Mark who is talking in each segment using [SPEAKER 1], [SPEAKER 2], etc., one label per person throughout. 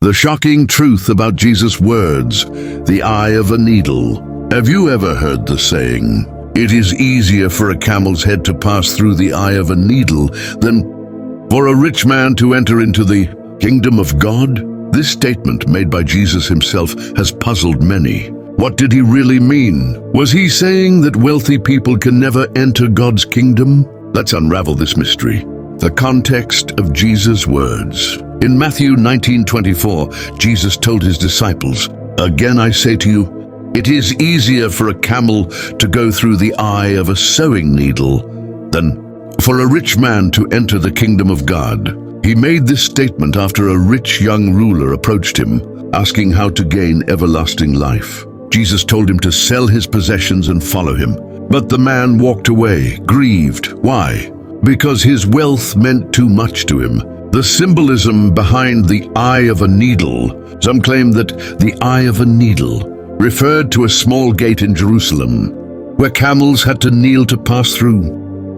[SPEAKER 1] The shocking truth about Jesus' words, the eye of a needle. Have you ever heard the saying, "It is easier for a camel's head to pass through the eye of a needle than for a rich man to enter into the kingdom of God"? This statement, made by Jesus himself, has puzzled many. What did he really mean? Was he saying that wealthy people can never enter God's kingdom? Let's unravel this mystery. The context of Jesus' words. In Matthew 19:24, Jesus told his disciples, "Again I say to you, it is easier for a camel to go through the eye of a sewing needle than for a rich man to enter the kingdom of God." He made this statement after a rich young ruler approached him, asking how to gain everlasting life. Jesus told him to sell his possessions and follow him. But the man walked away, grieved. Why? Because his wealth meant too much to him. The symbolism behind the eye of a needle. Some claim that the eye of a needle referred to a small gate in Jerusalem, where camels had to kneel to pass through.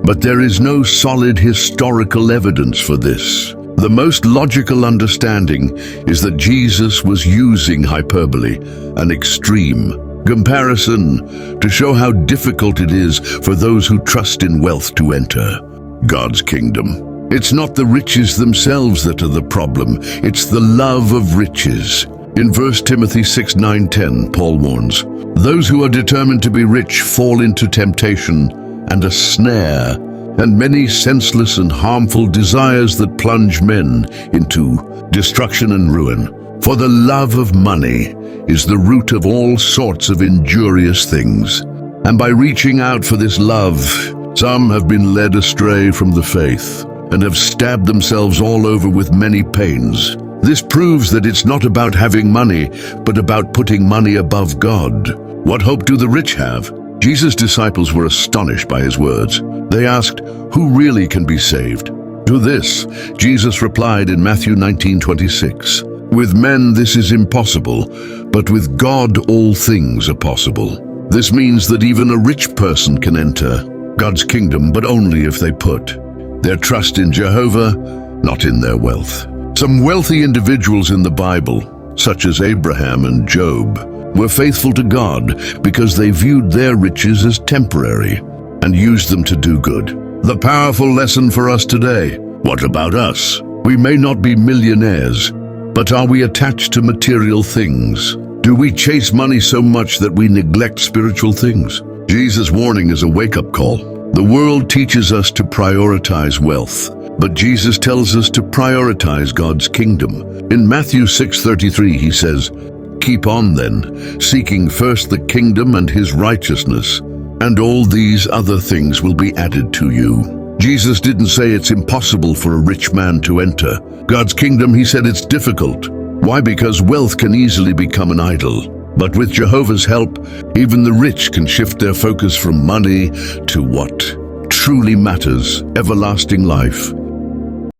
[SPEAKER 1] But there is no solid historical evidence for this. The most logical understanding is that Jesus was using hyperbole, an extreme comparison, to show how difficult it is for those who trust in wealth to enter God's kingdom. It's not the riches themselves that are the problem, it's the love of riches. In 1 Timothy 6:9-10, Paul warns, "Those who are determined to be rich fall into temptation and a snare, and many senseless and harmful desires that plunge men into destruction and ruin. For the love of money is the root of all sorts of injurious things. And by reaching out for this love, some have been led astray from the faith and have stabbed themselves all over with many pains. This proves that it's not about having money, but about putting money above God. What hope do the rich have?" Jesus' disciples were astonished by his words. They asked, "Who really can be saved?" To this, Jesus replied in Matthew 19:26, "With men this is impossible, but with God all things are possible." This means that even a rich person can enter God's kingdom, but only if they put their trust in Jehovah, not in their wealth. Some wealthy individuals in the Bible, such as Abraham and Job, were faithful to God because they viewed their riches as temporary and used them to do good. The powerful lesson for us today: what about us? We may not be millionaires, but are we attached to material things? Do we chase money so much that we neglect spiritual things? Jesus' warning is a wake-up call. The world teaches us to prioritize wealth, but Jesus tells us to prioritize God's kingdom. In Matthew 6:33, he says, "Keep on then, seeking first the kingdom and his righteousness, and all these other things will be added to you." Jesus didn't say it's impossible for a rich man to enter God's kingdom. He said it's difficult. Why? Because wealth can easily become an idol. But with Jehovah's help, even the rich can shift their focus from money to what truly matters: everlasting life.